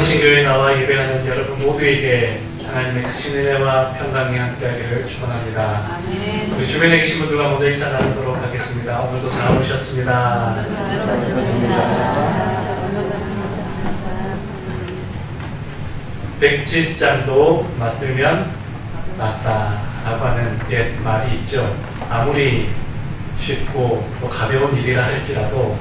평신교회에 나와 예배하는 여러분 모두에게 하나님의 크신 은혜와 평강이 함께하기를 축원합니다. 우리 주변에 계신 분들과 먼저 인사 나누도록 하겠습니다. 오늘도 잘 오셨습니다. 백지장도 맞들면 낫다라고 하는 옛 말이 있죠. 아무리 쉽고 또 가벼운 일이라 할지라도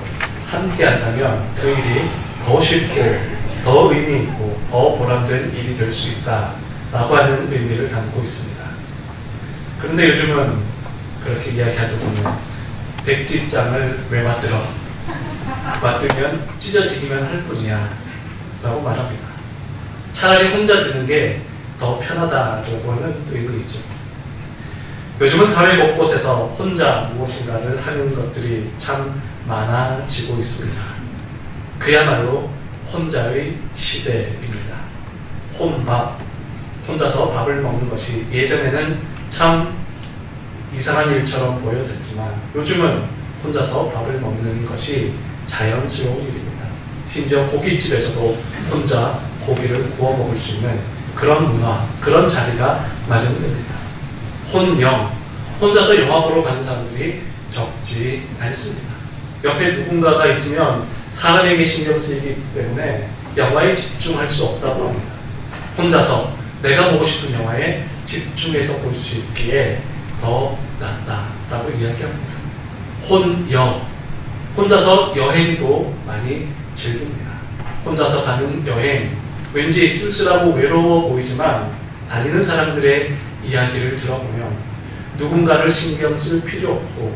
함께 한다면 그 일이 더 쉽고 더 의미 있고 더 보람된 일이 될 수 있다라고 하는 의미를 담고 있습니다. 그런데 요즘은 그렇게 이야기하더군요. 백지장을 왜 맞들어? 맞들면 찢어지기만 할 뿐이야 라고 말합니다. 차라리 혼자 드는 게 더 편하다라고 하는 의견이 있죠. 요즘은 사회 곳곳에서 혼자 무엇인가를 하는 것들이 참 많아지고 있습니다. 그야말로 혼자의 시대입니다. 혼밥, 혼자서 밥을 먹는 것이 예전에는 참 이상한 일처럼 보여졌지만 요즘은 혼자서 밥을 먹는 것이 자연스러운 일입니다. 심지어 고깃집에서도 혼자 고기를 구워 먹을 수 있는 그런 문화, 그런 자리가 마련됩니다. 혼영, 혼자서 영화 보러 가는 사람들이 적지 않습니다. 옆에 누군가가 있으면 사람에게 신경 쓰이기 때문에 영화에 집중할 수 없다고 합니다. 혼자서 내가 보고 싶은 영화에 집중해서 볼 수 있기에 더 낫다라고 이야기합니다. 혼여, 혼자서 여행도 많이 즐깁니다. 혼자서 가는 여행, 왠지 쓸쓸하고 외로워 보이지만 다니는 사람들의 이야기를 들어보면 누군가를 신경 쓸 필요 없고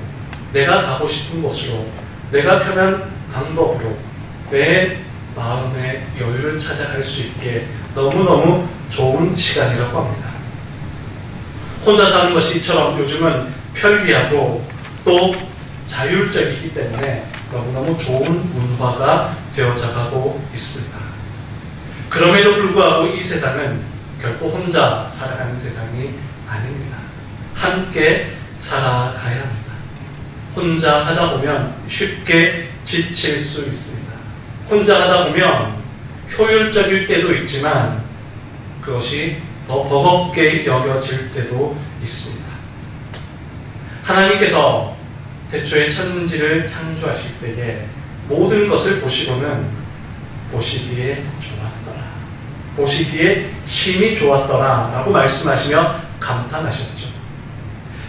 내가 가고 싶은 곳으로 내가 편한 방법으로 내 마음의 여유를 찾아갈 수 있게 너무너무 좋은 시간이라고 합니다. 혼자 사는 것이 이처럼 요즘은 편리하고 또 자율적이기 때문에 너무너무 좋은 문화가 되어져 가고 있습니다. 그럼에도 불구하고 이 세상은 결코 혼자 살아가는 세상이 아닙니다. 함께 살아가야 합니다. 혼자 하다 보면 쉽게 지칠 수 있습니다. 혼자 하다 보면 효율적일 때도 있지만 그것이 더 버겁게 여겨질 때도 있습니다. 하나님께서 태초에 천지를 창조하실 때에 모든 것을 보시고는 보시기에 좋았더라, 보시기에 심히 좋았더라 라고 말씀하시며 감탄하셨죠.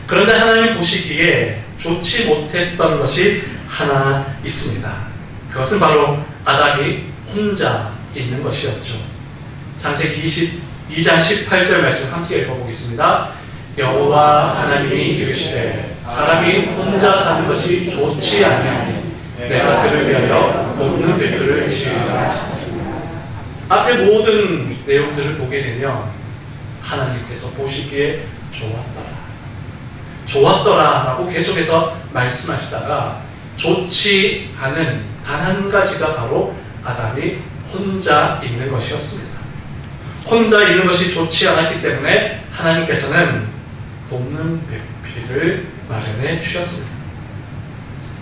그런데 하나님 보시기에 좋지 못했던 것이 하나 있습니다. 그것은 바로 아담이 혼자 있는 것이었죠. 창세기 22장 18절 말씀 함께 읽어보겠습니다. 여호와 하나님이 이르시되 사람이 혼자 사는 것이 좋지 아니하니 내가 그를 위하여 돕는 벽돌을 지으리라. 앞에 모든 내용들을 보게 되면 하나님께서 보시기에 좋았더라 라고 계속해서 말씀하시다가 좋지 않은 단 한 가지가 바로 아담이 혼자 있는 것이었습니다. 혼자 있는 것이 좋지 않았기 때문에 하나님께서는 돕는 배필을 마련해 주셨습니다.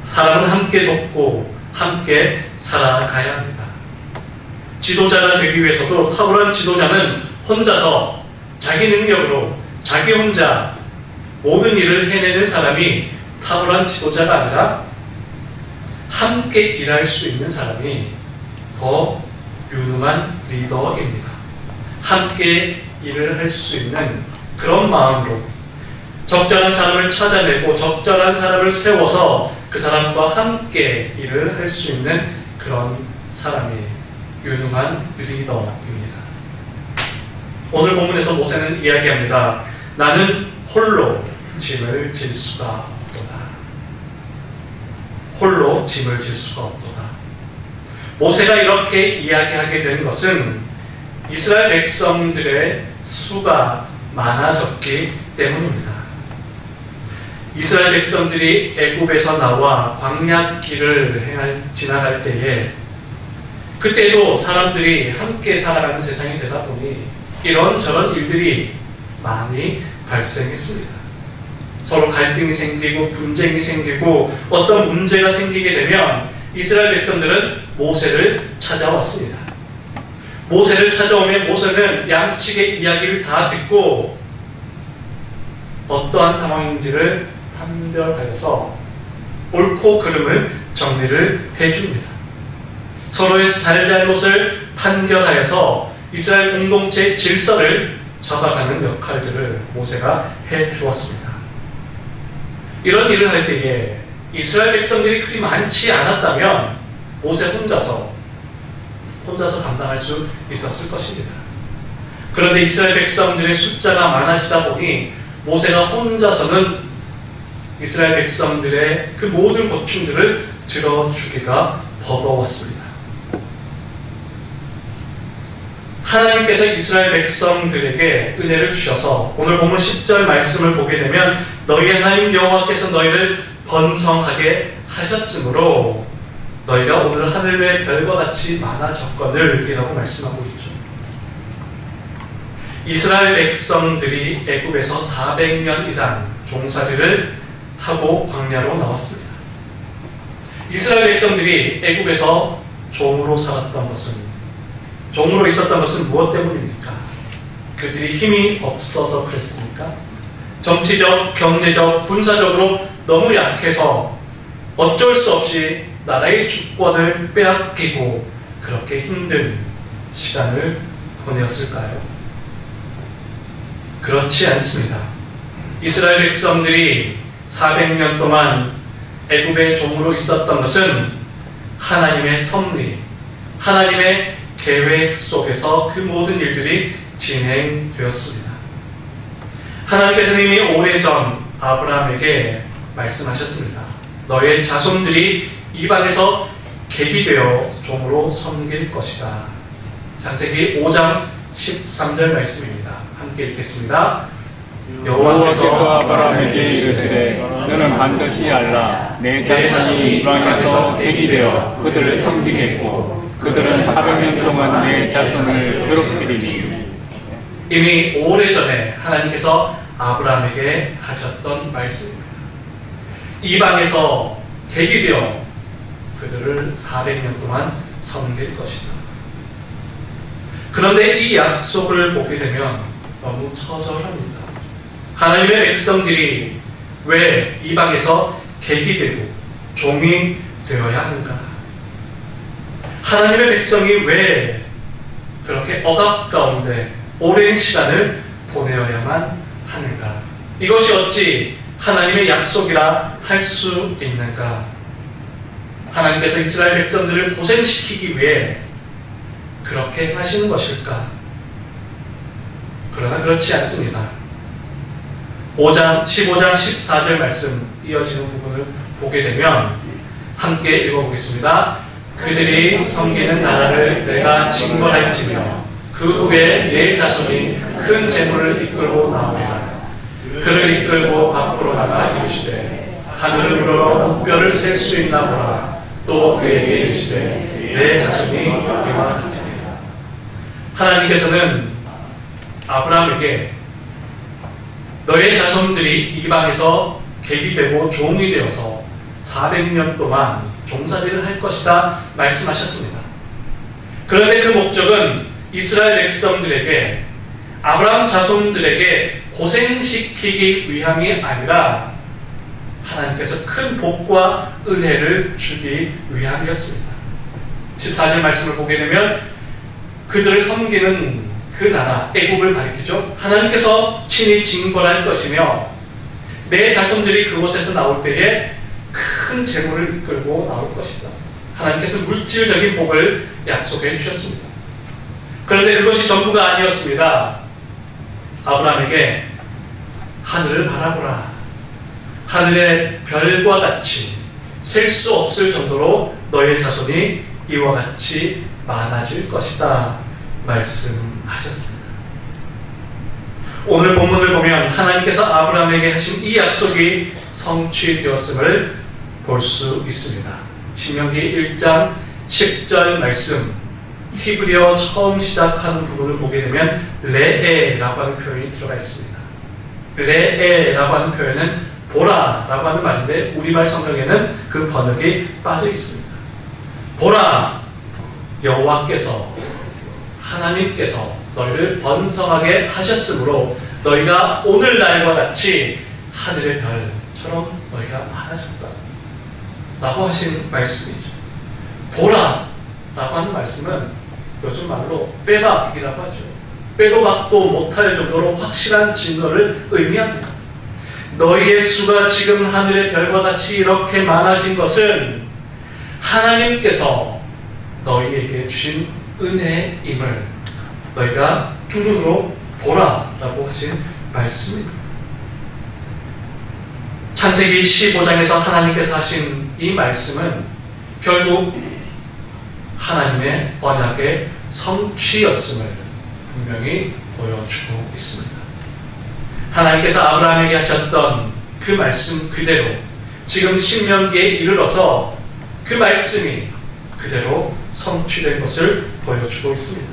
사람은 함께 돕고 함께 살아가야 합니다. 지도자가 되기 위해서도 탁월한 지도자는 혼자서 자기 능력으로 자기 혼자 모든 일을 해내는 사람이 탁월한 지도자가 아니라 함께 일할 수 있는 사람이 더 유능한 리더입니다. 함께 일을 할 수 있는 그런 마음으로 적절한 사람을 찾아내고 적절한 사람을 세워서 그 사람과 함께 일을 할 수 있는 그런 사람이 유능한 리더입니다. 오늘 본문에서 모세는 이야기합니다. 나는 홀로 짐을 질 수가 없도다. 홀로 짐을 질 수가 없도다. 모세가 이렇게 이야기하게 된 것은 이스라엘 백성들의 수가 많아졌기 때문입니다. 이스라엘 백성들이 애굽에서 나와 광야길을 지나갈 때에 그때도 사람들이 함께 살아가는 세상이 되다 보니 이런저런 일들이 많이 발생했습니다. 서로 갈등이 생기고 분쟁이 생기고 어떤 문제가 생기게 되면 이스라엘 백성들은 모세를 찾아왔습니다. 모세를 찾아오면 모세는 양측의 이야기를 다 듣고 어떠한 상황인지를 판별하여서 옳고 그름을 정리를 해줍니다. 서로의 잘잘못을 판결하여서 이스라엘 공동체의 질서를 잡아가는 역할들을 모세가 해주었습니다. 이런 일을 할 때에 이스라엘 백성들이 그리 많지 않았다면 모세 혼자서 감당할 수 있었을 것입니다. 그런데 이스라엘 백성들의 숫자가 많아지다 보니 모세가 혼자서는 이스라엘 백성들의 그 모든 고충들을 들어주기가 버거웠습니다. 하나님께서 이스라엘 백성들에게 은혜를 주셔서 오늘 본문 10절 말씀을 보게 되면 너희 하나님 여호와께서 너희를 번성하게 하셨으므로 너희가 오늘 하늘의 별과 같이 많아졌거늘 이라고 말씀하고 있죠. 이스라엘 백성들이 애굽에서 400년 이상 종살이를 하고 광야로 나왔습니다. 이스라엘 백성들이 애굽에서 종으로 있었던 것은 무엇 때문입니까? 그들이 힘이 없어서 그랬습니까? 정치적, 경제적, 군사적으로 너무 약해서 어쩔 수 없이 나라의 주권을 빼앗기고 그렇게 힘든 시간을 보냈을까요? 그렇지 않습니다. 이스라엘 백성들이 400년 동안 애굽의 종으로 있었던 것은 하나님의 섭리, 하나님의 계획 속에서 그 모든 일들이 진행되었습니다. 하나님께서는 이미 오래전 아브라함에게 말씀하셨습니다. 너의 자손들이 이방에서 객이 되어 종으로 섬길 것이다. 창세기 5장 13절 말씀입니다. 함께 읽겠습니다. 여호와께서 아브라함에게 이르시되 너는 반드시 알라 내 자손이 이방에서 객이 되어 그들을 섬기겠고 그들은 400년 동안 내 자손을 괴롭히리니. 이미 오래전에 하나님께서 아브라함에게 하셨던 말씀입니다. 이방에서 객이 되어 그들을 400년 동안 섬길 것이다. 그런데 이 약속을 보게 되면 너무 처절합니다. 하나님의 백성들이 왜 이방에서 객이 되고 종이 되어야 하는가? 하나님의 백성이 왜 그렇게 억압 가운데 오랜 시간을 보내어야만 하는가? 이것이 어찌 하나님의 약속이라 할 수 있는가? 하나님께서 이스라엘 백성들을 고생시키기 위해 그렇게 하시는 것일까? 그러나 그렇지 않습니다. 15장 14절 말씀 이어지는 부분을 보게 되면 함께 읽어보겠습니다. 그들이 섬기는 나라를 내가 징벌할지며 그 후에 내 자손이 큰 재물을 이끌고 나오리라. 그를 이끌고 밖으로 나가 이르시되 하늘으로 목별을 셀 수 있나 보라. 또 그에게 이르시되 내 자손이 여기와 같으리라. 하나님께서는 아브라함에게 너의 자손들이 이방에서 객이 되고 종이 되어서 400년 동안 종살이를 할 것이다 말씀하셨습니다. 그런데 그 목적은 이스라엘 백성들에게 아브라함 자손들에게 고생시키기 위함이 아니라 하나님께서 큰 복과 은혜를 주기 위함이었습니다. 14절 말씀을 보게 되면 그들을 섬기는 그 나라 애굽을 가리키죠. 하나님께서 친히 징벌할 것이며 내 자손들이 그곳에서 나올 때에 큰 재물을 이끌고 나올 것이다. 하나님께서 물질적인 복을 약속해 주셨습니다. 그런데 그것이 전부가 아니었습니다. 아브라함에게 하늘을 바라보라. 하늘의 별과 같이 셀 수 없을 정도로 너의 자손이 이와 같이 많아질 것이다 말씀하셨습니다. 오늘 본문을 보면 하나님께서 아브라함에게 하신 이 약속이 성취되었음을 볼 수 있습니다. 신명기 1장 10절 말씀 히브리어 처음 시작하는 부분을 보게 되면 레에라고 하는 표현이 들어가 있습니다. 레에라고 하는 표현은 보라라고 하는 말인데 우리말 성경에는 그 번역이 빠져 있습니다. 보라, 여호와께서 하나님께서 너희를 번성하게 하셨으므로 너희가 오늘날과 같이 하늘의 별처럼 너희가 많아졌다 라고 하신 말씀이죠. 보라 라고 하는 말씀은 요즘 말로 빼박이라고 하죠. 빼도 박도 못할 정도로 확실한 증거를 의미합니다. 너희의 수가 지금 하늘의 별과 같이 이렇게 많아진 것은 하나님께서 너희에게 주신 은혜임을 너희가 두 눈으로 보라라고 하신 말씀입니다. 창세기 15장에서 하나님께서 하신 이 말씀은 결국 하나님의 언약의 성취였음을 분명히 보여주고 있습니다. 하나님께서 아브라함에게 하셨던 그 말씀 그대로 지금 신명기에 이르러서 그 말씀이 그대로 성취된 것을 보여주고 있습니다.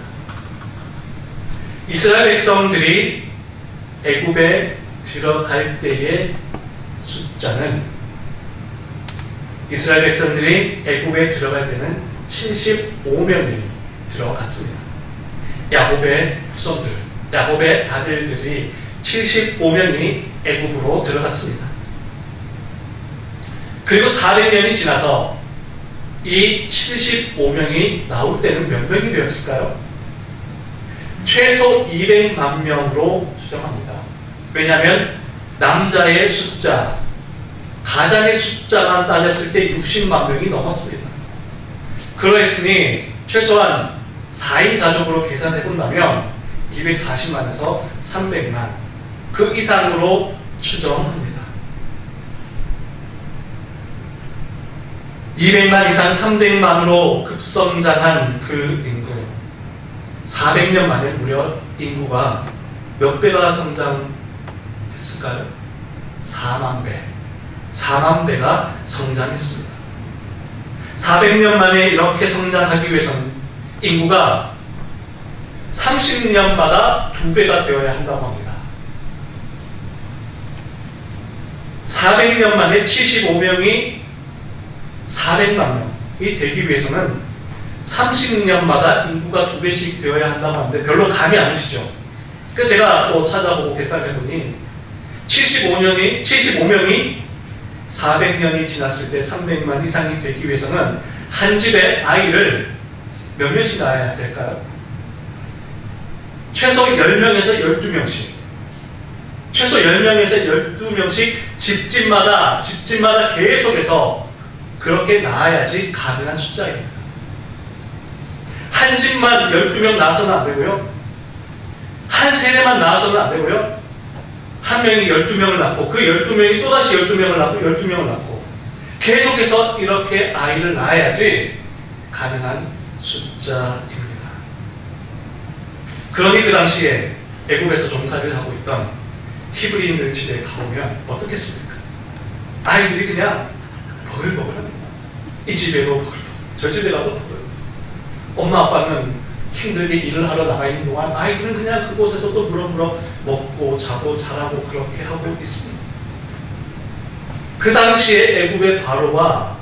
이스라엘 백성들이 애굽에 들어갈 때의 숫자는 이스라엘 백성들이 애굽에 들어갈 때는 75명이 들어갔습니다. 야곱의 후손들, 야곱의 아들들이 75명이 애굽으로 들어갔습니다. 그리고 400년이 지나서 이 75명이 나올 때는 몇 명이 되었을까요? 최소 200만 명으로 추정합니다. 왜냐하면 남자의 숫자, 가장의 숫자만 따졌을 때 60만 명이 넘었습니다. 그러했으니 최소한 4인 가족으로 계산해 본다면 240만에서 300만 그 이상으로 추정합니다. 200만 이상 300만으로 급성장한 그 인구 400년 만에 무려 인구가 몇 배가 성장했을까요? 4만 배. 4만 배가 성장했습니다. 400년 만에 이렇게 성장하기 위해서는 인구가 30년마다 2배가 되어야 한다고 합니다. 400년 만에 75명이 400만 명이 되기 위해서는 30년마다 인구가 2배씩 되어야 한다고 하는데 별로 감이 안 오시죠? 그래서 제가 또 찾아보고 계산해보니 75명이 400년이 지났을 때 300만 이상이 되기 위해서는 한 집에 아이를 몇 명씩 낳아야 될까요? 최소 10명에서 12명씩 최소 10명에서 12명씩 집집마다 계속해서 그렇게 낳아야지 가능한 숫자입니다. 한 집만 12명 낳아서는 안 되고요. 한 세대만 낳아서는 안 되고요. 한 명이 12명을 낳고 그 12명이 또다시 12명을 낳고 12명을 낳고 계속해서 이렇게 아이를 낳아야지 가능한 숫자입니다. 그러니 그 당시에 애굽에서 종살이를 하고 있던 히브리인들 집에 가보면 어떻겠습니까? 아이들이 그냥 버글버글합니다. 이 집에도 버글버글, 저 집에 가도 버글. 엄마 아빠는 힘들게 일을 하러 나가 있는 동안 아이들은 그냥 그곳에서 또 물어물어 먹고 자고 자라고 그렇게 하고 있습니다. 그 당시에 애굽의 바로가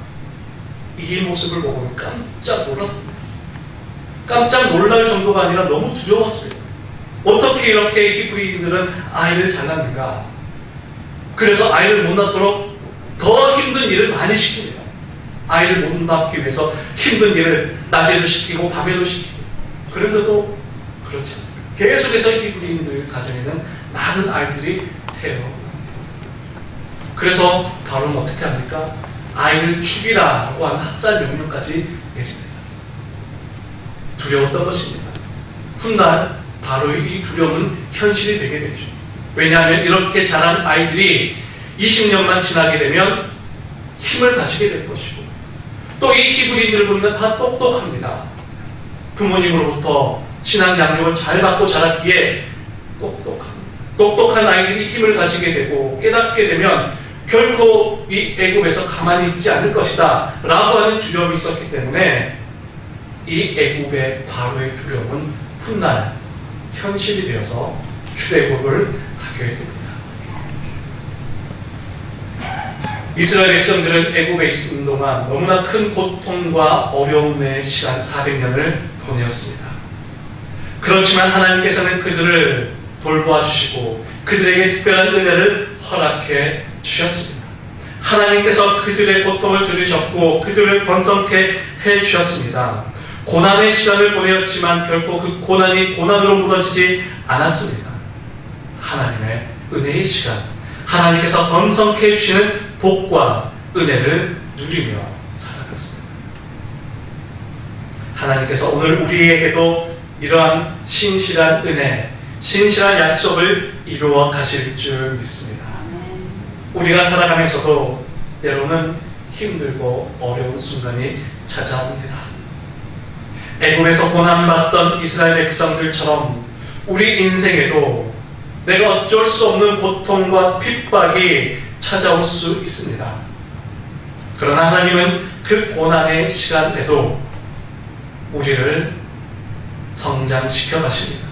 이 모습을 보고 깜짝 놀랐습니다. 깜짝 놀랄 정도가 아니라 너무 두려웠습니다. 어떻게 이렇게 히브리인들은 아이를 잘 낳는가? 그래서 아이를 못 낳도록 더 힘든 일을 많이 시킵니다. 아이를 못 낳기 위해서 힘든 일을 낮에도 시키고 밤에도 시키고 그런데도 그렇지 않습니다. 계속해서 히브리인들 가정에는 많은 아이들이 태어납니다. 그래서 바로는 어떻게 합니까? 아이를 죽이라고 하는 학살 명령까지 내립니다. 두려웠던 것입니다. 훗날 바로의 이 두려움은 현실이 되게 되죠. 왜냐하면 이렇게 자란 아이들이 20년만 지나게 되면 힘을 가지게 될 것이고 또 이 히브리인들을 보면 다 똑똑합니다. 부모님으로부터 신앙 양육을 잘 받고 자랐기에 똑똑합니다. 똑똑한 아이들이 힘을 가지게 되고 깨닫게 되면 결코 이 애굽에서 가만히 있지 않을 것이다 라고 하는 두려움이 있었기 때문에 이 애굽의 바로의 두려움은 훗날 현실이 되어서 출애굽을 하게 됩니다. 이스라엘 백성들은 애굽에 있는 동안 너무나 큰 고통과 어려움의 시간 400년을 보내었습니다. 그렇지만 하나님께서는 그들을 돌보아 주시고 그들에게 특별한 은혜를 허락해 주셨습니다. 하나님께서 그들의 고통을 들으셨고 그들을 번성케 해 주셨습니다. 고난의 시간을 보내었지만 결코 그 고난이 고난으로 무너지지 않았습니다. 하나님의 은혜의 시간, 하나님께서 번성케 해주시는 복과 은혜를 누리며 살아갔습니다. 하나님께서 오늘 우리에게도 이러한 신실한 은혜, 신실한 약속을 이루어 가실 줄 믿습니다. 우리가 살아가면서도 때로는 힘들고 어려운 순간이 찾아옵니다. 애굽에서 고난받던 이스라엘 백성들처럼 우리 인생에도 내가 어쩔 수 없는 고통과 핍박이 찾아올 수 있습니다. 그러나 하나님은 그 고난의 시간에도 우리를 성장시켜 가십니다.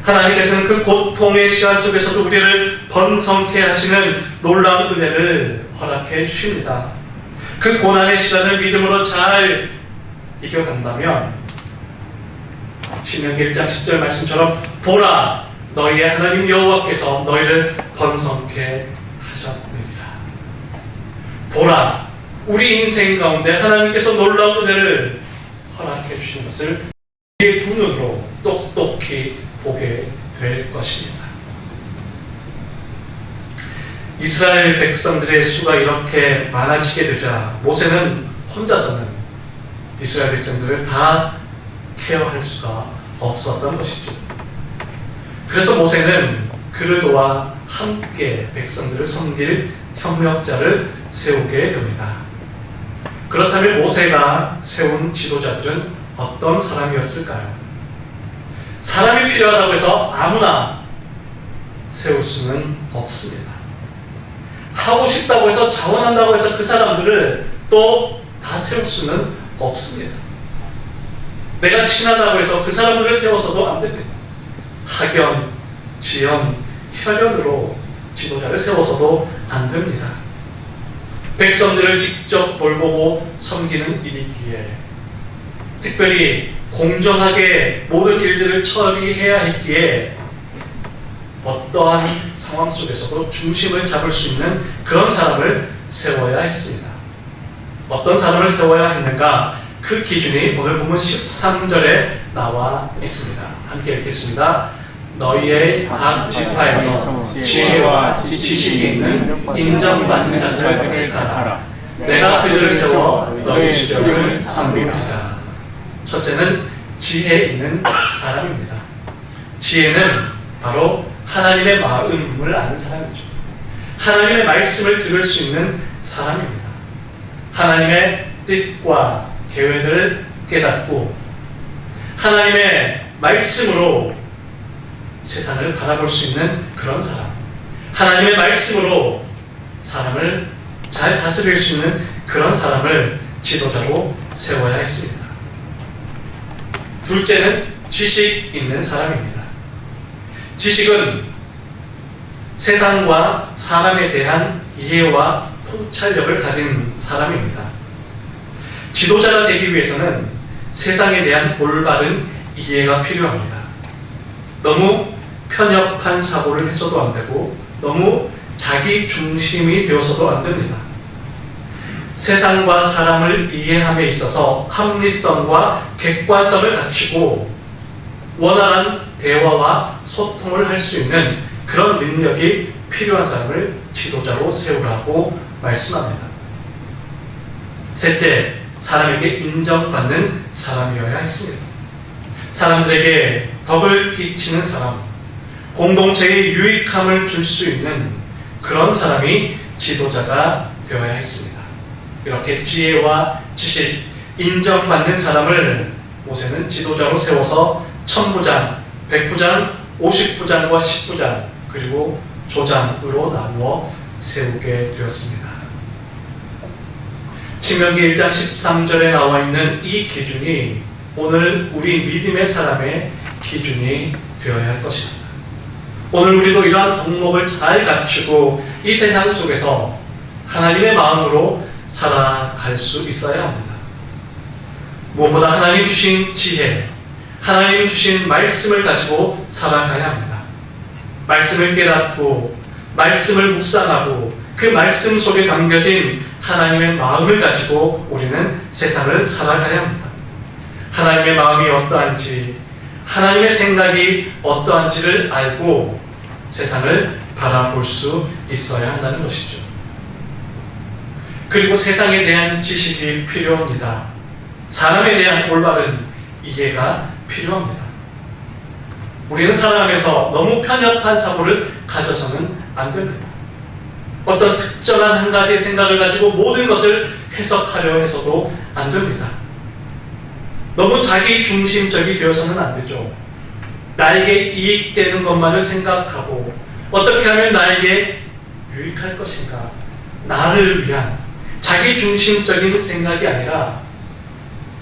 하나님께서는 그 고통의 시간 속에서도 우리를 번성케 하시는 놀라운 은혜를 허락해 주십니다. 그 고난의 시간을 믿음으로 잘 이겨간다면 신명기 1장 10절 말씀처럼 보라 너희의 하나님 여호와께서 너희를 번성케 하셨느니라. 보라 우리 인생 가운데 하나님께서 놀라운 은혜를 허락해 주시는 것을 우리의 두 눈으로 똑똑히 보게 될 것입니다. 이스라엘 백성들의 수가 이렇게 많아지게 되자 모세는 혼자서는 이스라엘 백성들을 다 케어할 수가 없었던 것이죠. 그래서 모세는 그를 도와 함께 백성들을 섬길 협력자를 세우게 됩니다. 그렇다면 모세가 세운 지도자들은 어떤 사람이었을까요? 사람이 필요하다고 해서 아무나 세울 수는 없습니다. 하고 싶다고 해서 자원한다고 해서 그 사람들을 또 다 세울 수는 없습니다. 내가 친하다고 해서 그 사람들을 세워서도 안 됩니다. 학연, 지연, 혈연으로 지도자를 세워서도 안 됩니다. 백성들을 직접 돌보고 섬기는 일이기에 특별히 공정하게 모든 일들을 처리해야 했기에 어떠한 상황 속에서도 중심을 잡을 수 있는 그런 사람을 세워야 했습니다. 어떤 사람을 세워야 했는가? 그 기준이 오늘 본문 13절에 나와 있습니다. 함께 읽겠습니다. 너희의 각 지파에서 지혜와 지식이 있는 인정받는 자들을 택하라. 내가 그들을 세워 너희 수령을 삼으리라. 첫째는 지혜 있는 사람입니다. 지혜는 바로 하나님의 마음을 아는 사람이죠. 하나님의 말씀을 들을 수 있는 사람입니다. 하나님의 뜻과 계획을 깨닫고 하나님의 말씀으로 세상을 바라볼 수 있는 그런 사람, 하나님의 말씀으로 사람을 잘 다스릴 수 있는 그런 사람을 지도자로 세워야 했습니다. 둘째는 지식 있는 사람입니다. 지식은 세상과 사람에 대한 이해와 통찰력을 가진 사람입니다. 지도자가 되기 위해서는 세상에 대한 올바른 이해가 필요합니다. 너무 편협한 사고를 해서도 안 되고 너무 자기 중심이 되어서도 안 됩니다. 세상과 사람을 이해함에 있어서 합리성과 객관성을 갖추고 원활한 대화와 소통을 할 수 있는 그런 능력이 필요한 사람을 지도자로 세우라고 말씀합니다. 셋째, 사람에게 인정받는 사람이어야 했습니다. 사람들에게 덕을 끼치는 사람, 공동체에 유익함을 줄 수 있는 그런 사람이 지도자가 되어야 했습니다. 이렇게 지혜와 지식, 인정받는 사람을 모세는 지도자로 세워서 1000부장, 100부장, 50부장과 10부장, 그리고 조장으로 나누어 세우게 되었습니다. 신명기 1장 13절에 나와 있는 이 기준이 오늘 우리 믿음의 사람의 기준이 되어야 할 것입니다. 오늘 우리도 이러한 덕목을 잘 갖추고 이 세상 속에서 하나님의 마음으로 살아갈 수 있어야 합니다. 무엇보다 하나님 주신 지혜, 하나님 주신 말씀을 가지고 살아가야 합니다. 말씀을 깨닫고 말씀을 묵상하고 그 말씀 속에 담겨진 하나님의 마음을 가지고 우리는 세상을 살아가야 합니다. 하나님의 마음이 어떠한지, 하나님의 생각이 어떠한지를 알고 세상을 바라볼 수 있어야 한다는 것이죠. 그리고 세상에 대한 지식이 필요합니다. 사람에 대한 올바른 이해가 필요합니다. 우리는 살아가면서 너무 편협한 사고를 가져서는 안 됩니다. 어떤 특정한 한 가지의 생각을 가지고 모든 것을 해석하려 해서도 안 됩니다. 너무 자기 중심적이 되어서는 안 되죠. 나에게 이익되는 것만을 생각하고 어떻게 하면 나에게 유익할 것인가, 나를 위한 자기 중심적인 생각이 아니라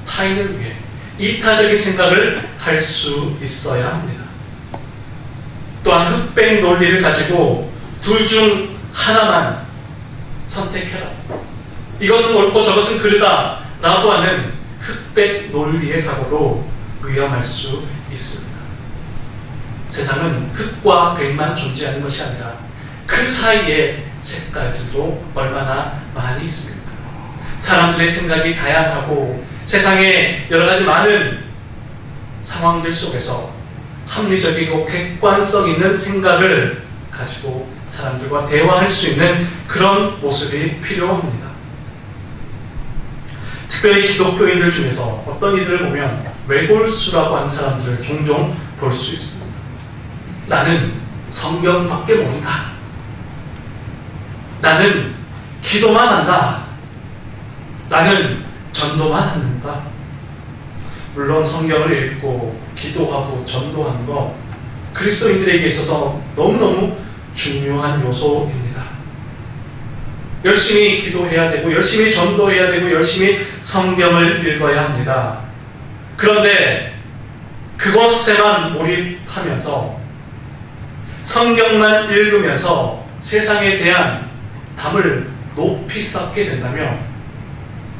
타인을 위해 이타적인 생각을 할 수 있어야 합니다. 또한 흑백 논리를 가지고 둘 중 하나만 선택해라, 이것은 옳고 저것은 그르다 라고 하는 흑백 논리의 사고도 위험할 수 있습니다. 세상은 흑과 백만 존재하는 것이 아니라 그 사이에 색깔들도 얼마나 많이 있습니다. 사람들의 생각이 다양하고 세상에 여러 가지 많은 상황들 속에서 합리적이고 객관성 있는 생각을 가지고 사람들과 대화할 수 있는 그런 모습이 필요합니다. 특별히 기독교인들 중에서 어떤 이들을 보면 외골수라고 하는 사람들을 종종 볼 수 있습니다. 나는 성경밖에 모른다. 나는 기도만 한다. 나는 전도만 한다. 물론 성경을 읽고 기도하고 전도하는 것, 그리스도인들에게 있어서 너무너무 중요한 요소입니다. 열심히 기도해야 되고 열심히 전도해야 되고 열심히 성경을 읽어야 합니다. 그런데 그것에만 몰입하면서 성경만 읽으면서 세상에 대한 담을 높이 쌓게 된다면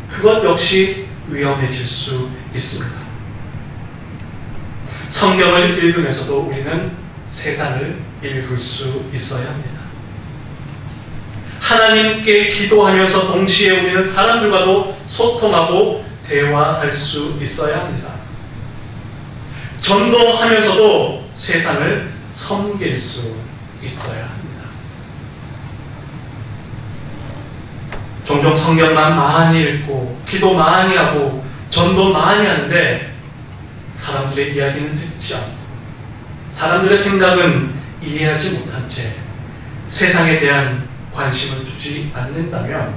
그것 역시 위험해질 수 있습니다. 성경을 읽으면서도 우리는 세상을 읽을 수 있어야 합니다. 하나님께 기도하면서 동시에 우리는 사람들과도 소통하고 대화할 수 있어야 합니다. 전도하면서도 세상을 섬길 수 있어야 합니다. 종종 성경만 많이 읽고 기도 많이 하고 전도 많이 하는데 사람들의 이야기는 듣지 않고 사람들의 생각은 이해하지 못한 채 세상에 대한 관심을 두지 않는다면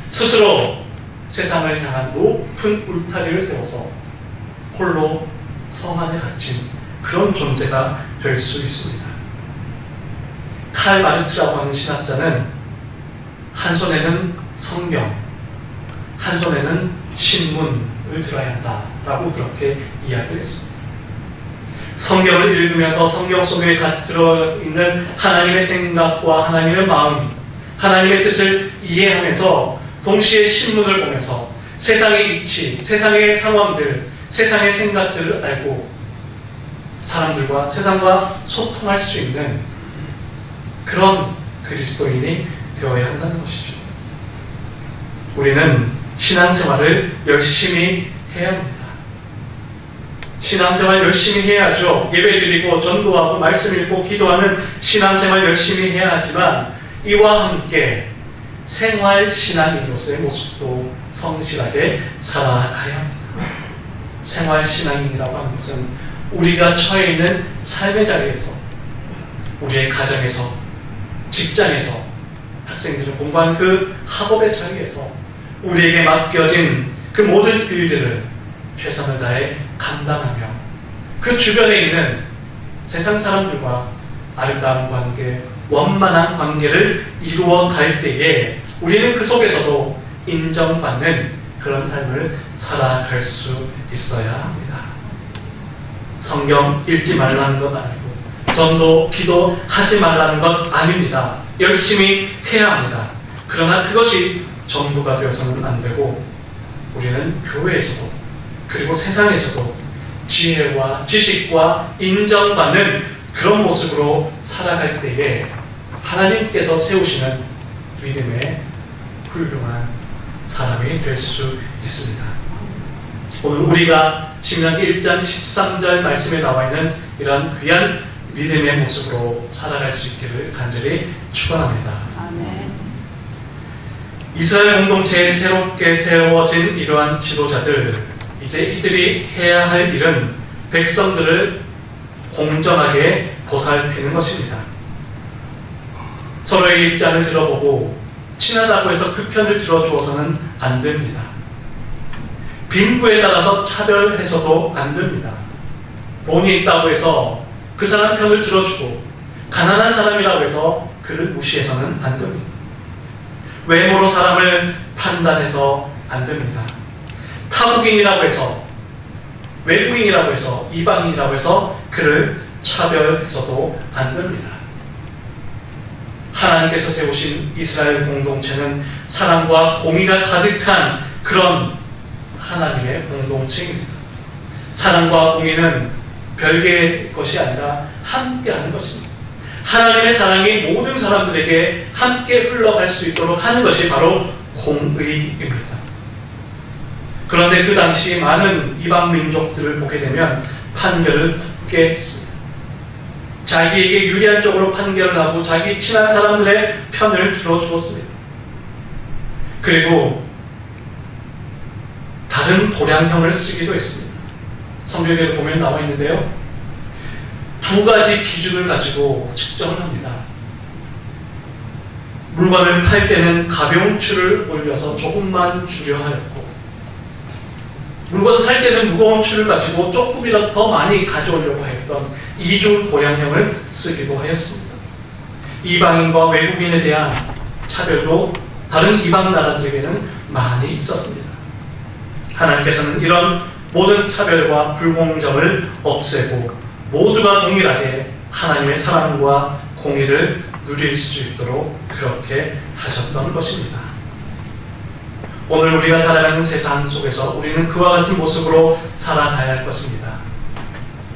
스스로 세상을 향한 높은 울타리를 세워서 홀로 성 안에 갇힌 그런 존재가 될 수 있습니다. 칼 마르트라고 하는 신학자는 한 손에는 성경, 한 손에는 신문을 들어야 한다라고 그렇게 이야기를 했습니다. 성경을 읽으면서 성경 속에 들어있는 하나님의 생각과 하나님의 마음, 하나님의 뜻을 이해하면서 동시에 신문을 보면서 세상의 이치, 세상의 상황들, 세상의 생각들을 알고 사람들과 세상과 소통할 수 있는 그런 그리스도인이 되어야 한다는 것이죠. 우리는 신앙생활을 열심히 해야 합니다. 신앙생활 열심히 해야죠. 예배드리고 전도하고 말씀 읽고 기도하는 신앙생활 열심히 해야 하지만 이와 함께 생활신앙인으로서의 모습도 성실하게 살아가야 합니다. 생활신앙인이라고 하는 것은 우리가 처해 있는 삶의 자리에서, 우리의 가정에서, 직장에서, 학생들은 공부하는 그 학업의 자리에서 우리에게 맡겨진 그 모든 일들을 최선을 다해 감당하며 그 주변에 있는 세상 사람들과 아름다운 관계, 원만한 관계를 이루어 갈 때에 우리는 그 속에서도 인정받는 그런 삶을 살아갈 수 있어야 합니다. 성경 읽지 말라는 것 아니고 전도, 기도하지 말라는 것 아닙니다. 열심히 해야 합니다. 그러나 그것이 전부가 되어서는 안 되고 우리는 교회에서도 그리고 세상에서도 지혜와 지식과 인정받는 그런 모습으로 살아갈 때에 하나님께서 세우시는 믿음의 훌륭한 사람이 될 수 있습니다. 오늘 우리가 신명기 1장 13절 말씀에 나와 있는 이러한 귀한 믿음의 모습으로 살아갈 수 있기를 간절히 축원합니다. 아멘. 이스라엘 공동체에 새롭게 세워진 이러한 지도자들, 이제 이들이 해야 할 일은 백성들을 공정하게 보살피는 것입니다. 서로의 입장을 들어보고 친하다고 해서 그 편을 들어주어서는 안 됩니다. 빈부에 따라서 차별해서도 안 됩니다. 돈이 있다고 해서 그 사람 편을 들어주고 가난한 사람이라고 해서 그를 무시해서는 안 됩니다. 외모로 사람을 판단해서 안 됩니다. 타국인이라고 해서, 외국인이라고 해서, 이방인이라고 해서 그를 차별해서도 안 됩니다. 하나님께서 세우신 이스라엘 공동체는 사랑과 공의가 가득한 그런 하나님의 공동체입니다. 사랑과 공의는 별개의 것이 아니라 함께하는 것입니다. 하나님의 사랑이 모든 사람들에게 함께 흘러갈 수 있도록 하는 것이 바로 공의입니다. 그런데 그 당시 많은 이방 민족들을 보게 되면 판결을 굳게 했습니다. 자기에게 유리한 쪽으로 판결을 하고 자기 친한 사람들의 편을 들어주었습니다. 그리고 다른 도량형을 쓰기도 했습니다. 성경에 보면 나와 있는데요. 두 가지 기준을 가지고 측정을 합니다. 물건을 팔 때는 가벼운 추를 올려서 조금만 주려 하였고, 물건을 살 때는 무거운 추를 가지고 조금이라도 더 많이 가져오려고 했던 이중 도량형을 쓰기도 하였습니다. 이방인과 외국인에 대한 차별도 다른 이방 나라들에게는 많이 있었습니다. 하나님께서는 이런 모든 차별과 불공정을 없애고 모두가 동일하게 하나님의 사랑과 공의를 누릴 수 있도록 그렇게 하셨던 것입니다. 오늘 우리가 살아가는 세상 속에서 우리는 그와 같은 모습으로 살아가야 할 것입니다.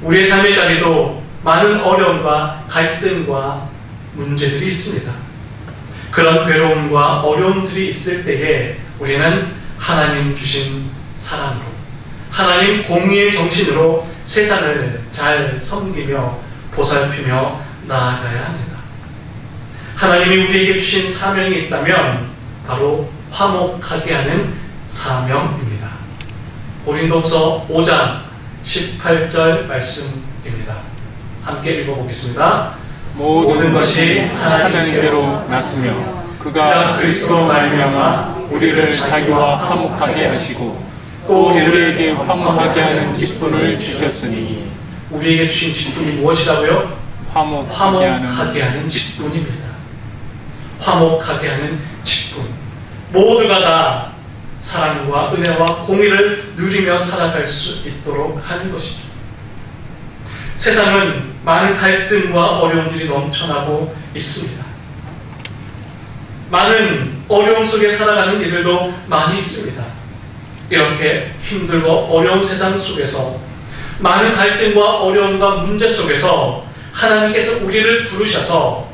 우리의 삶의 자리도 많은 어려움과 갈등과 문제들이 있습니다. 그런 괴로움과 어려움들이 있을 때에 우리는 하나님 주신 사랑으로, 하나님 공의의 정신으로 세상을 잘 섬기며 보살피며 나아가야 합니다. 하나님이 우리에게 주신 사명이 있다면 바로 화목하게 하는 사명입니다. 고린도후서 5장 18절 말씀입니다. 함께 읽어보겠습니다. 모든 것이 하나님께로 났으며 그가 그리스도로 말미암아 우리를 자기와 화목하게 하시고 또 우리에게 화목하게 하는 직분을 주셨으니. 우리에게 주신 직분이 무엇이라고요? 화목하게 하는 직분입니다. 화목하게 하는 직분. 모두가 다 사랑과 은혜와 공의를 누리며 살아갈 수 있도록 하는 것이죠. 세상은 많은 갈등과 어려움들이 넘쳐나고 있습니다. 많은 어려움 속에 살아가는 이들도 많이 있습니다. 이렇게 힘들고 어려운 세상 속에서 많은 갈등과 어려움과 문제 속에서 하나님께서 우리를 부르셔서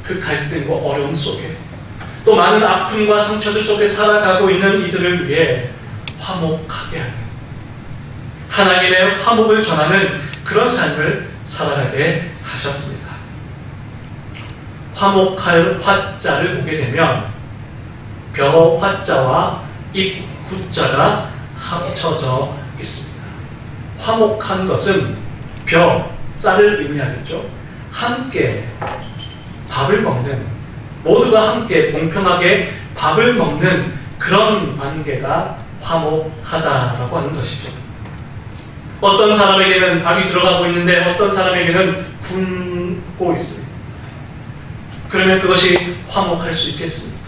그 갈등과 어려움 속에 또 많은 아픔과 상처들 속에 살아가고 있는 이들을 위해 화목하게 하는, 하나님의 화목을 전하는 그런 삶을 살아가게 하셨습니다. 화목할 화자를 보게 되면 벼 화자와 입 구자가 합쳐져 있습니다. 화목한 것은 벼, 쌀을 의미하겠죠. 함께 밥을 먹는, 모두가 함께 공평하게 밥을 먹는 그런 관계가 화목하다라고 하는 것이죠. 어떤 사람에게는 밥이 들어가고 있는데 어떤 사람에게는 굶고 있습니다. 그러면 그것이 화목할 수 있겠습니까?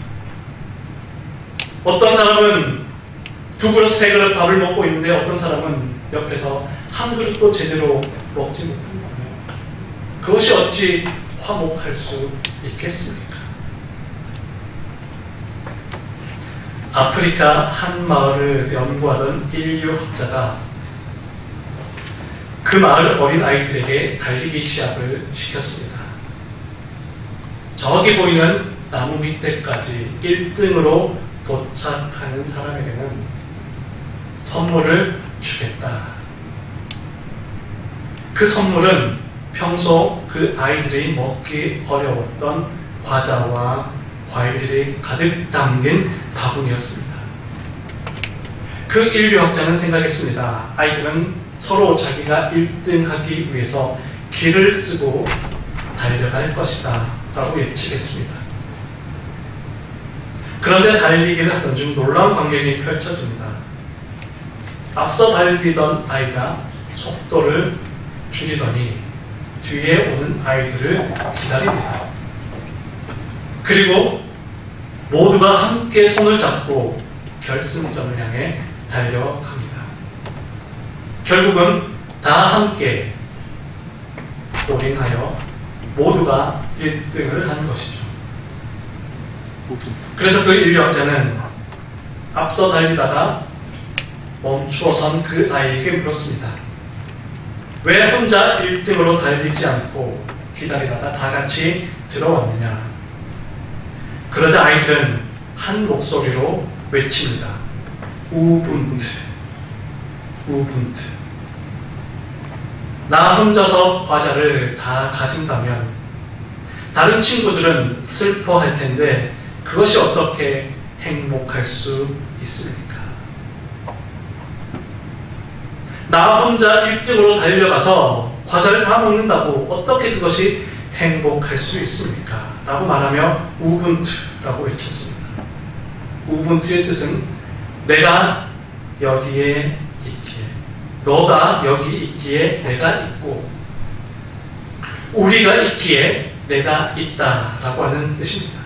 어떤 사람은 두 그릇, 세 그릇 밥을 먹고 있는데 어떤 사람은 옆에서 한 그릇도 제대로 먹지 못한 거예요. 그것이 어찌 화목할 수 있겠습니까? 아프리카 한 마을을 연구하던 인류학자가 그 마을 어린 아이들에게 달리기 시합을 시켰습니다. 저기 보이는 나무 밑에까지 1등으로 도착하는 사람에게는 선물을 주겠다. 그 선물은 평소 그 아이들이 먹기 어려웠던 과자와 과일들이 가득 담긴 바구니였습니다. 그 인류학자는 생각했습니다. 아이들은 서로 자기가 1등하기 위해서 기를 쓰고 달려갈 것이다 라고 예측했습니다. 그런데 달리기를 하던 중 놀라운 광경이 펼쳐집니다. 앞서 달리던 아이가 속도를 줄이더니 뒤에 오는 아이들을 기다립니다. 그리고 모두가 함께 손을 잡고 결승점을 향해 달려갑니다. 결국은 다 함께 올인하여 모두가 1등을 하는 것이죠. 그래서 그 인류학자는 앞서 달리다가 멈추어선 그 아이에게 물었습니다. 왜 혼자 1등으로 달리지 않고 기다리다가 다 같이 들어왔느냐? 그러자 아이들은 한 목소리로 외칩니다. 우분트, 우분트. 나 혼자서 과자를 다 가진다면 다른 친구들은 슬퍼할 텐데 그것이 어떻게 행복할 수 있습니까? 나 혼자 1등으로 달려가서 과자를 다 먹는다고 어떻게 그것이 행복할 수 있습니까? 라고 말하며 우분투라고 외쳤습니다. 우분투의 뜻은 내가 여기에 있기에, 너가 여기 있기에 내가 있고, 우리가 있기에 내가 있다라고 하는 뜻입니다.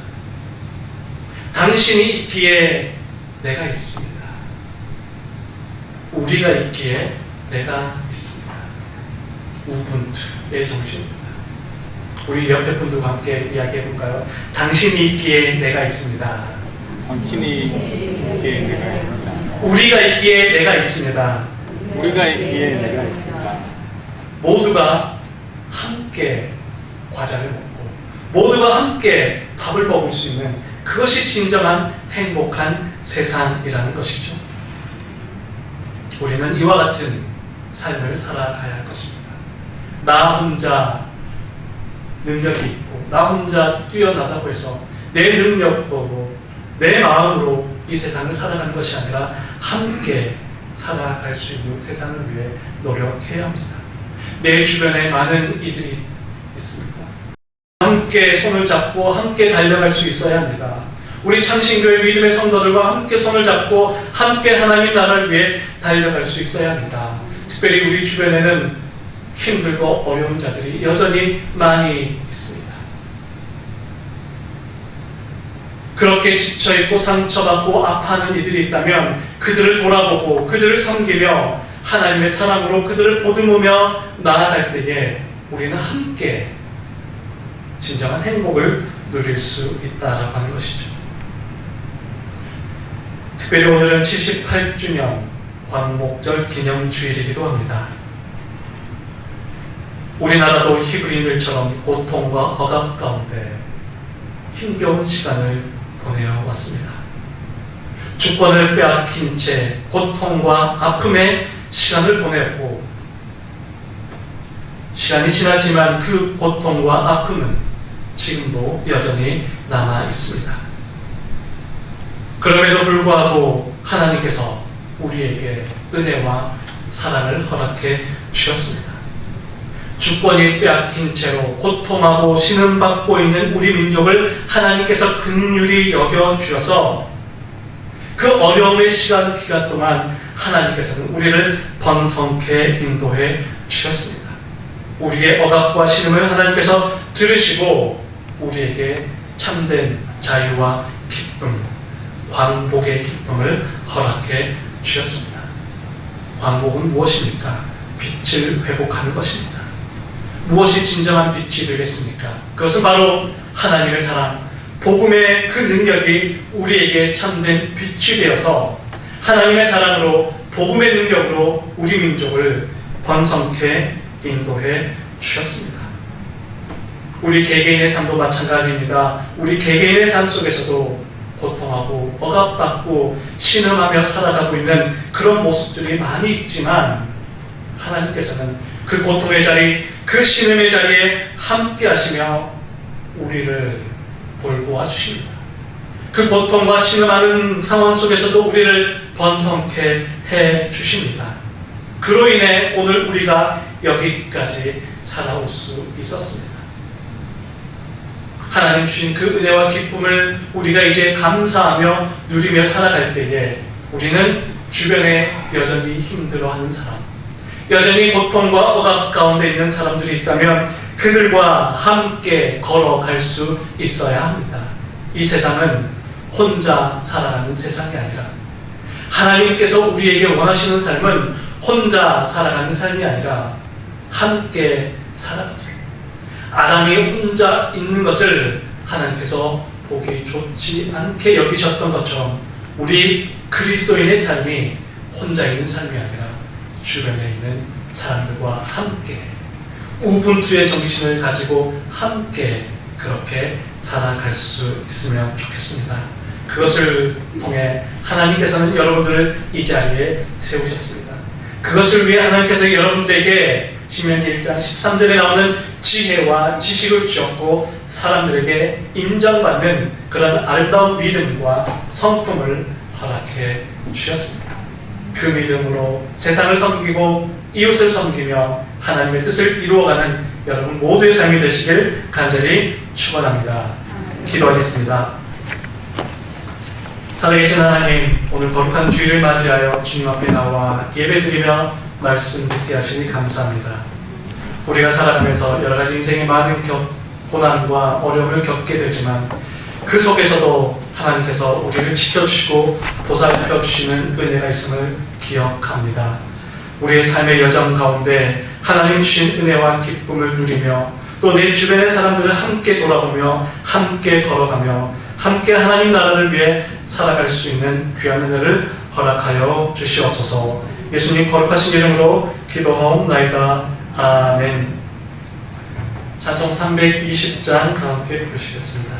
당신이 있기에 내가 있습니다. 우리가 있기에 내가 있습니다. 우분투의 정신입니다. 우리 옆에 분들과 함께 이야기해 볼까요? 당신이 있기에 내가 있습니다. 당신이 있기에 내가 있습니다. 우리가 있기에 내가 있습니다. 우리가 있기에 내가 있습니다. 모두가 함께 과자를 먹고 모두가 함께 밥을 먹을 수 있는 그것이 진정한 행복한 세상이라는 것이죠. 우리는 이와 같은 삶을 살아가야 할 것입니다. 나 혼자 능력이 있고 나 혼자 뛰어나다고 해서 내 능력으로 내 마음으로 이 세상을 살아가는 것이 아니라 함께 살아갈 수 있는 세상을 위해 노력해야 합니다. 내 주변에 많은 이들이 있습니다. 함께 손을 잡고 함께 달려갈 수 있어야 합니다. 우리 창신교회 믿음의 성도들과 함께 손을 잡고 함께 하나님 나라를 위해 달려갈 수 있어야 합니다. 특별히 우리 주변에는 힘들고 어려운 자들이 여전히 많이 있습니다. 그렇게 지쳐있고 상처받고 아파하는 이들이 있다면 그들을 돌아보고 그들을 섬기며 하나님의 사랑으로 그들을 보듬으며 나아갈 때에 우리는 함께 진정한 행복을 누릴 수 있다라고 하는 것이죠. 특별히 오늘은 78주년 광복절 기념주일이기도 합니다. 우리나라도 히브리인들처럼 고통과 억압 가운데 힘겨운 시간을 보내어왔습니다. 주권을 빼앗긴 채 고통과 아픔의 시간을 보내었고 시간이 지났지만 그 고통과 아픔은 지금도 여전히 남아 있습니다. 그럼에도 불구하고 하나님께서 우리에게 은혜와 사랑을 허락해 주셨습니다. 주권이 빼앗긴 채로 고통하고 신음받고 있는 우리 민족을 하나님께서 긍휼히 여겨주셔서 그 어려움의 기간 동안 하나님께서는 우리를 번성케 인도해 주셨습니다. 우리의 억압과 신음을 하나님께서 들으시고 우리에게 참된 자유와 기쁨, 광복의 기쁨을 허락해 주셨습니다. 광복은 무엇입니까? 빛을 회복하는 것입니다. 무엇이 진정한 빛이 되겠습니까? 그것은 바로 하나님의 사랑, 복음의 그 능력이 우리에게 참된 빛이 되어서 하나님의 사랑으로 복음의 능력으로 우리 민족을 번성케 인도해 주셨습니다. 우리 개개인의 삶도 마찬가지입니다. 우리 개개인의 삶 속에서도 고통하고 억압받고 신음하며 살아가고 있는 그런 모습들이 많이 있지만 하나님께서는 그 고통의 자리, 그 신음의 자리에 함께 하시며 우리를 돌보아 주십니다. 그 고통과 신음하는 상황 속에서도 우리를 번성케 해 주십니다. 그로 인해 오늘 우리가 여기까지 살아올 수 있었습니다. 하나님 주신 그 은혜와 기쁨을 우리가 이제 감사하며 누리며 살아갈 때에 우리는 주변에 여전히 힘들어하는 사람, 여전히 고통과 억압 가운데 있는 사람들이 있다면 그들과 함께 걸어갈 수 있어야 합니다. 이 세상은 혼자 살아가는 세상이 아니라 하나님께서 우리에게 원하시는 삶은 혼자 살아가는 삶이 아니라 함께 살아가는, 아담이 혼자 있는 것을 하나님께서 보기 좋지 않게 여기셨던 것처럼 우리 그리스도인의 삶이 혼자 있는 삶이 아니라 주변에 있는 사람들과 함께 우분투의 정신을 가지고 함께 그렇게 살아갈 수 있으면 좋겠습니다. 그것을 통해 하나님께서는 여러분들을 이 자리에 세우셨습니다. 그것을 위해 하나님께서 여러분들에게 신명기 1장 13절에 나오는 지혜와 지식을 주셨고 사람들에게 인정받는 그런 아름다운 믿음과 성품을 허락해 주셨습니다. 그 믿음으로 세상을 섬기고 이웃을 섬기며 하나님의 뜻을 이루어가는 여러분 모두의 삶이 되시길 간절히 축원합니다. 기도하겠습니다. 살아계신 하나님, 오늘 거룩한 주일을 맞이하여 주님 앞에 나와 예배드리며 말씀 듣게 하시니 감사합니다. 우리가 살아가면서 여러 가지 인생의 많은 고난과 어려움을 겪게 되지만 그 속에서도 하나님께서 우리를 지켜주시고 보살펴 주시는 은혜가 있음을 기억합니다. 우리의 삶의 여정 가운데 하나님 주신 은혜와 기쁨을 누리며 또 내 주변의 사람들을 함께 돌아보며 함께 걸어가며 함께 하나님 나라를 위해 살아갈 수 있는 귀한 은혜를 허락하여 주시옵소서. 예수님 거룩하신 이름으로 기도하옵나이다. 아멘. 찬송 320장 함께 부르시겠습니다.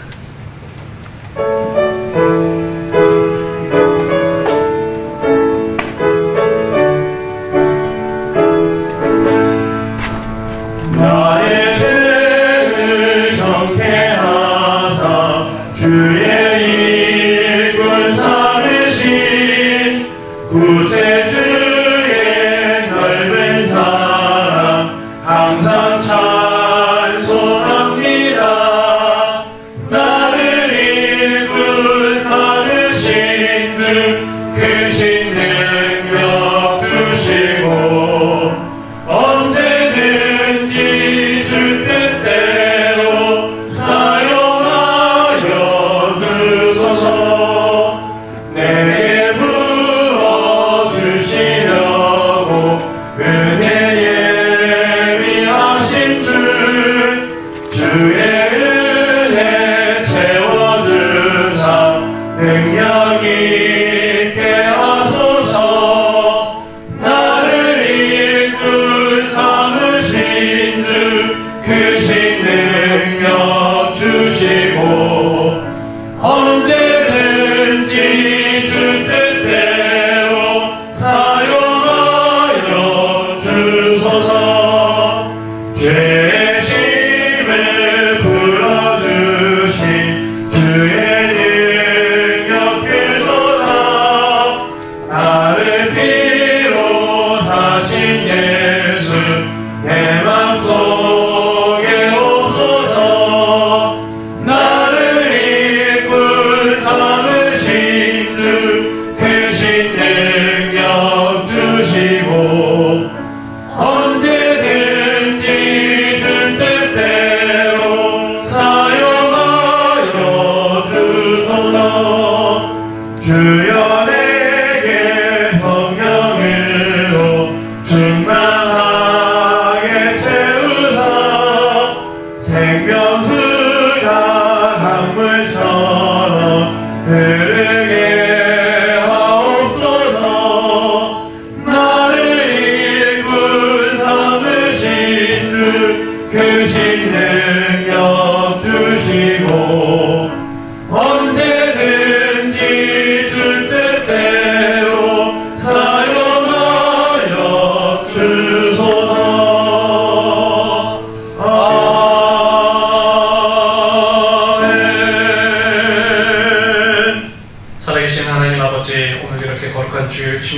나의 죄를 정케하사 주의 일꾼 삼으신 구세주의 넓은 사랑 항상 찬송합니다. 나를 일꾼 삼으신 주 크신 능력 주시고 언제든지 주 뜻대로 사용하여 주소서. 내게 부어주시려고 은혜에 위하신 주 주의 은혜 채워주사 능력 있게 하소서. 나를 일꾼 삼으신 주 크신 능력 주시고 언제든지 주 뜻대로 사용하여 주소서. 죄의 짐을 풀어주신 주의 능력 그도다. 나를 피로 사신 예수 내 맘속에 오소서. 나를 일꾼 삼으신 주 크신 능력 주시고 언제든지 주 뜻대로 사용하여 주소서. 주여 내게 성령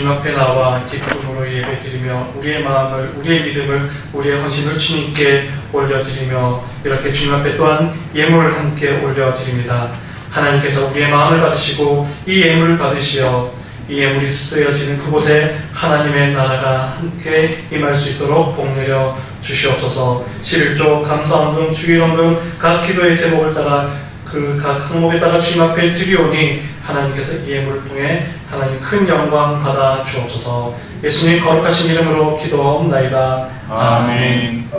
주님 앞에 나와 기쁨으로 예배드리며 우리의 마음을, 우리의 믿음을, 우리의 헌신을 주님께 올려드리며 이렇게 주님 앞에 또한 예물을 함께 올려드립니다. 하나님께서 우리의 마음을 받으시고 이 예물을 받으시어 이 예물이 쓰여지는 그곳에 하나님의 나라가 함께 임할 수 있도록 복내려 주시옵소서. 11조, 감사헌금, 주기헌금 각 기도의 제목을 따라 그 각 항목에 따라 주님 앞에 드리오니 하나님께서 이 예물을 통해 하나님 큰 영광 받아 주옵소서. 예수님 거룩하신 이름으로 기도하옵나이다. 아멘.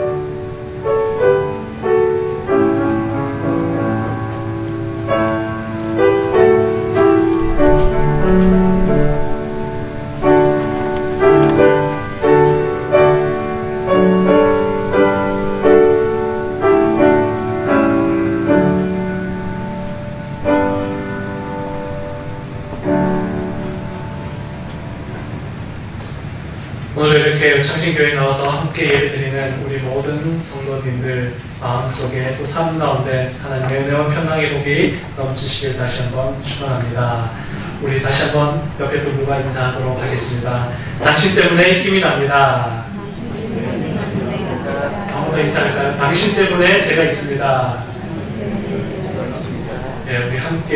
오늘 이렇게 창신교회에 나와서 함께 예배드리는 우리 모든 성도님들 마음속에 또 삶 가운데 하나님의 은혜와 평강의 복이 넘치시길 다시 한번 축원합니다. 우리 다시 한번 옆에 분들과 인사하도록 하겠습니다. 당신 때문에 힘이 납니다. 아무도 인사할까요? 당신 때문에 제가 있습니다. 네, 우리 함께